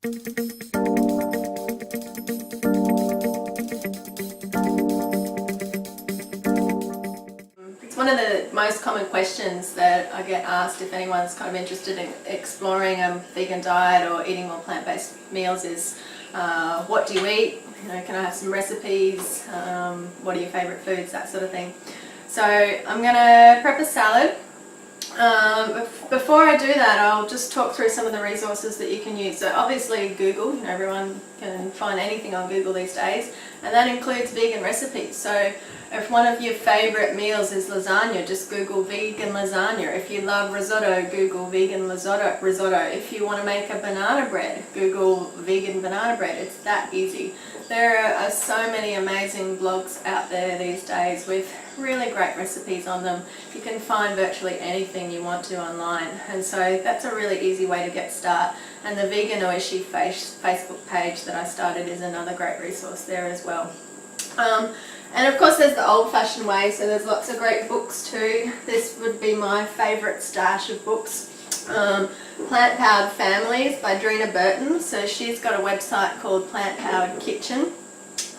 It's one of the most common questions that I get asked if anyone's kind of interested in exploring a vegan diet or eating more plant-based meals is what do you eat? Can I have some recipes? What are your favourite foods? That sort of thing. So I'm going to prep a salad. Before I do that, I'll just talk through some of the resources that you can use. So obviously Google, everyone can find anything on Google these days, and that includes vegan recipes. So if one of your favourite meals is lasagna, just Google vegan lasagna. If you love risotto, Google vegan risotto. If you want to make a banana bread, Google vegan banana bread. It's that easy. There are so many amazing blogs out there these days with really great recipes on them. You can find virtually anything you want to online, and so that's a really easy way to get started. And the Veganuary Facebook page that I started is another great resource there as well. And of course there's the old-fashioned way, so there's lots of great books too. This would be my favourite stash of books. Plant Powered Families by Drina Burton. So she's got a website called Plant Powered Kitchen.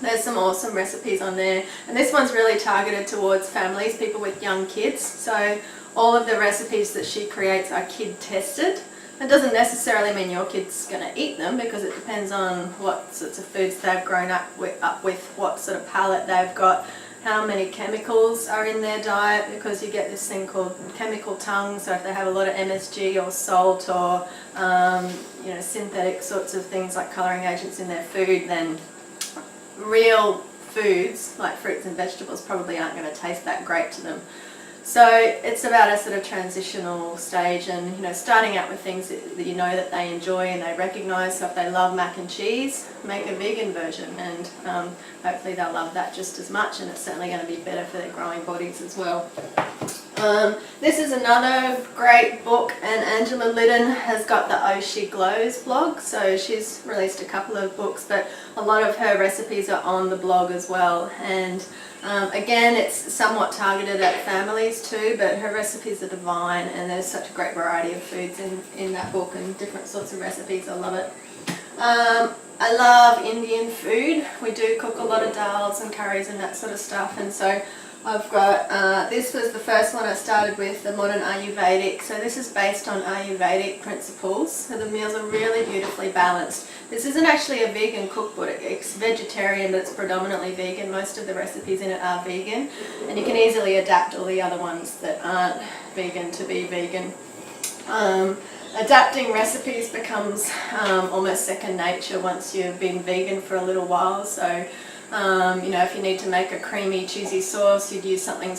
There's some awesome recipes on there, and this one's really targeted towards families, people with young kids. So all of the recipes that she creates are kid tested. It doesn't necessarily mean your kid's going to eat them, because it depends on what sorts of foods they've grown up with, what sort of palate they've got, how many chemicals are in their diet, because you get this thing called chemical tongue. So if they have a lot of MSG or salt or synthetic sorts of things like colouring agents in their food, then real foods like fruits and vegetables probably aren't going to taste that great to them. So it's about a sort of transitional stage, and starting out with things that you know that they enjoy and they recognise. So if they love mac and cheese, make a vegan version, and hopefully they'll love that just as much, and it's certainly going to be better for their growing bodies as well. This is another great book, and Angela Liddon has got the Oh She Glows blog. So she's released a couple of books, but a lot of her recipes are on the blog as well. And again, it's somewhat targeted at families too, but her recipes are divine, and there's such a great variety of foods in that book and different sorts of recipes. I love it. I love Indian food. We do cook a lot of dals and curries and that sort of stuff, and so I've got, this was the first one I started with, the modern Ayurvedic. So this is based on Ayurvedic principles. So the meals are really beautifully balanced. This isn't actually a vegan cookbook. It's vegetarian, but it's predominantly vegan. Most of the recipes in it are vegan, and you can easily adapt all the other ones that aren't vegan to be vegan. Adapting recipes becomes almost second nature once you've been vegan for a little while. So if you need to make a creamy, cheesy sauce, you'd use something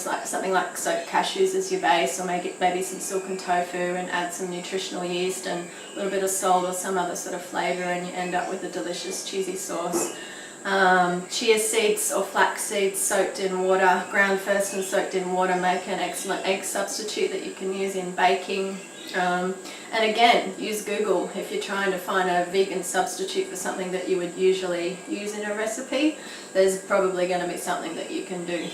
like soaked cashews as your base, or maybe some silken tofu, and add some nutritional yeast and a little bit of salt or some other sort of flavour, and you end up with a delicious cheesy sauce. Chia seeds or flax seeds soaked in water, ground first and soaked in water, make an excellent egg substitute that you can use in baking. And again, use Google if you're trying to find a vegan substitute for something that you would usually use in a recipe. There's probably going to be something that you can do.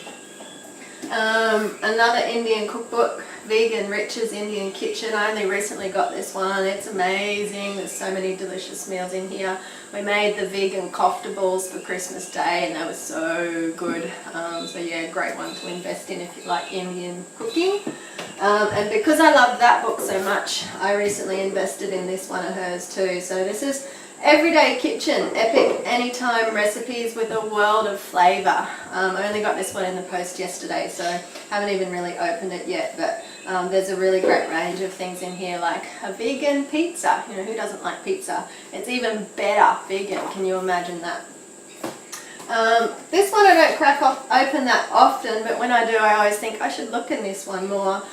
Another Indian cookbook, Vegan Riches Indian Kitchen. I only recently got this one. It's amazing. There's so many delicious meals in here. We made the vegan kofta balls for Christmas Day, and they were so good. So yeah, great one to invest in if you like Indian cooking. And because I love that book so much, I recently invested in this one of hers too. So this is Everyday Kitchen, Epic Anytime Recipes with a World of Flavour. I only got this one in the post yesterday, so haven't even really opened it yet, but there's a really great range of things in here, like a vegan pizza. Who doesn't like pizza? It's even better vegan. Can you imagine that? This one I don't open that often, but when I do, I always think I should look in this one more.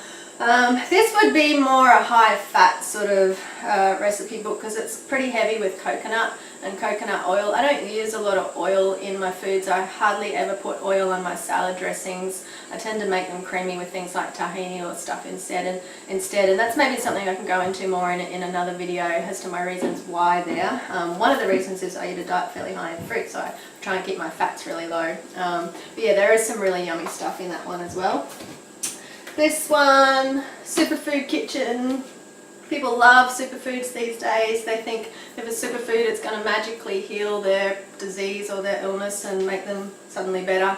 This would be more a high-fat sort of recipe book, because it's pretty heavy with coconut and coconut oil. I don't use a lot of oil in my foods. I hardly ever put oil on my salad dressings. I tend to make them creamy with things like tahini or stuff instead, and that's maybe something I can go into more in another video as to my reasons why there. One of the reasons is I eat a diet fairly high in fruit, so I try and keep my fats really low. But yeah, there is some really yummy stuff in that one as well. This one, Superfood Kitchen, People love superfoods these days. They think if a superfood it's going to magically heal their disease or their illness and make them suddenly better.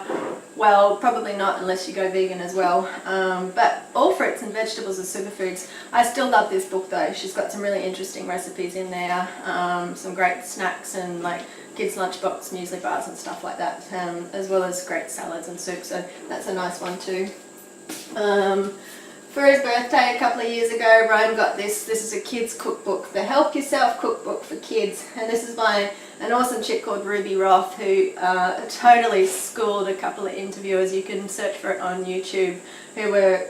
Well, probably not unless you go vegan as well. But all fruits and vegetables are superfoods. I still love this book though. She's got some really interesting recipes in there, some great snacks and like kids' lunchbox muesli bars and stuff like that, as well as great salads and soup. So that's a nice one too. For his birthday a couple of years ago, Rome got this. This is a kids' cookbook, the Help Yourself cookbook for kids. And this is by an awesome chick called Ruby Roth, who totally schooled a couple of interviewers. You can search for it on YouTube, who were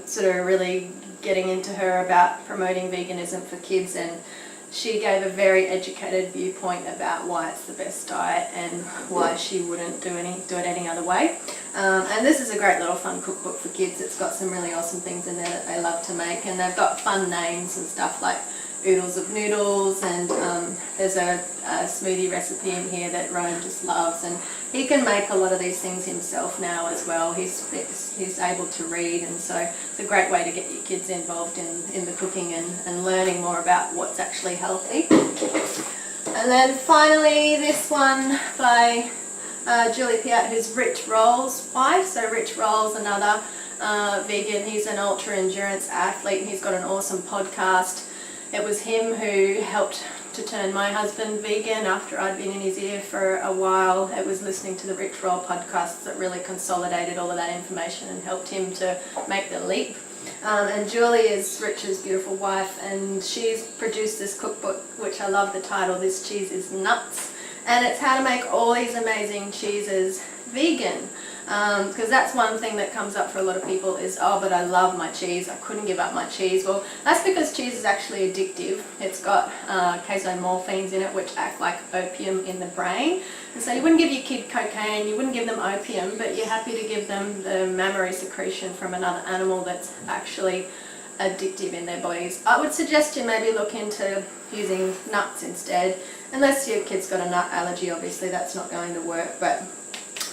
sort of really getting into her about promoting veganism for kids. And she gave a very educated viewpoint about why it's the best diet and why she wouldn't do it any other way. And this is a great little fun cookbook for kids. It's got some really awesome things in there that they love to make, and they've got fun names and stuff like oodles of noodles, and there's a smoothie recipe in here that Rome just loves, and he can make a lot of these things himself now as well. He's able to read, and so it's a great way to get your kids involved in the cooking and learning more about what's actually healthy. And then finally this one by Julie Piat, who's Rich Roll's wife. So Rich Roll's another vegan. He's an ultra endurance athlete, and he's got an awesome podcast. It was him who helped to turn my husband vegan after I'd been in his ear for a while. It was listening to the Rich Roll podcast that really consolidated all of that information and helped him to make the leap. And Julie is Rich's beautiful wife, and she's produced this cookbook, which I love the title, This Cheese is Nuts. And it's how to make all these amazing cheeses vegan. Because that's one thing that comes up for a lot of people is, oh, but I love my cheese, I couldn't give up my cheese. Well, that's because cheese is actually addictive. It's got casomorphines in it, which act like opium in the brain. And so you wouldn't give your kid cocaine, you wouldn't give them opium, but you're happy to give them the mammary secretion from another animal that's actually addictive in their bodies. I would suggest you maybe look into using nuts instead, unless your kid's got a nut allergy. Obviously that's not going to work, but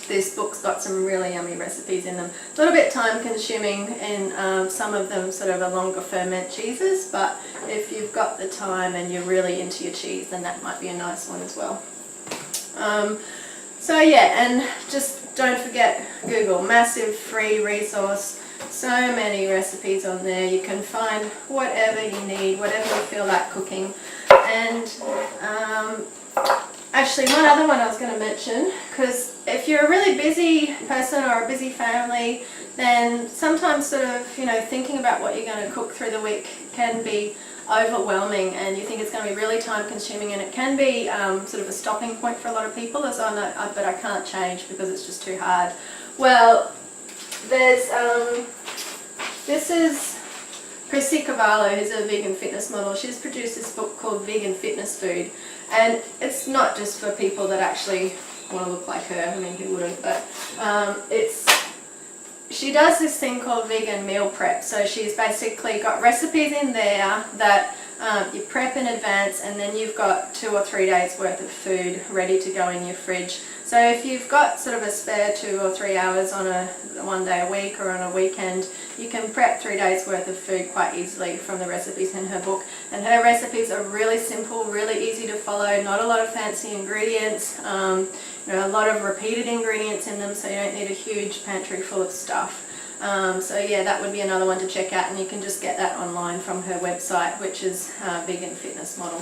this book's got some really yummy recipes in them. A little bit time consuming, and some of them sort of are longer ferment cheeses, but if you've got the time and you're really into your cheese, then that might be a nice one as well. So yeah, and just don't forget Google, massive free resource. So many recipes on there. You can find whatever you need, whatever you feel like cooking. And actually one other one I was going to mention, because if you're a really busy person or a busy family, then sometimes sort of, thinking about what you're going to cook through the week can be overwhelming, and you think it's going to be really time consuming, and it can be sort of a stopping point for a lot of people, as I know, but I can't change because it's just too hard. Well, there's this is Chrissy Cavallo, who's a vegan fitness model. She's produced this book called Vegan Fitness Food, and it's not just for people that actually want to look like her. I mean, who wouldn't? But she does this thing called vegan meal prep. So she's basically got recipes in there that you prep in advance, and then you've got 2 or 3 days worth of food ready to go in your fridge. So if you've got sort of a spare 2 or 3 hours on one day a week or on a weekend, you can prep 3 days worth of food quite easily from the recipes in her book. And her recipes are really simple, really easy to follow, not a lot of fancy ingredients, a lot of repeated ingredients in them, so you don't need a huge pantry full of stuff. So yeah, that would be another one to check out, and you can just get that online from her website, which is Vegan Fitness Model.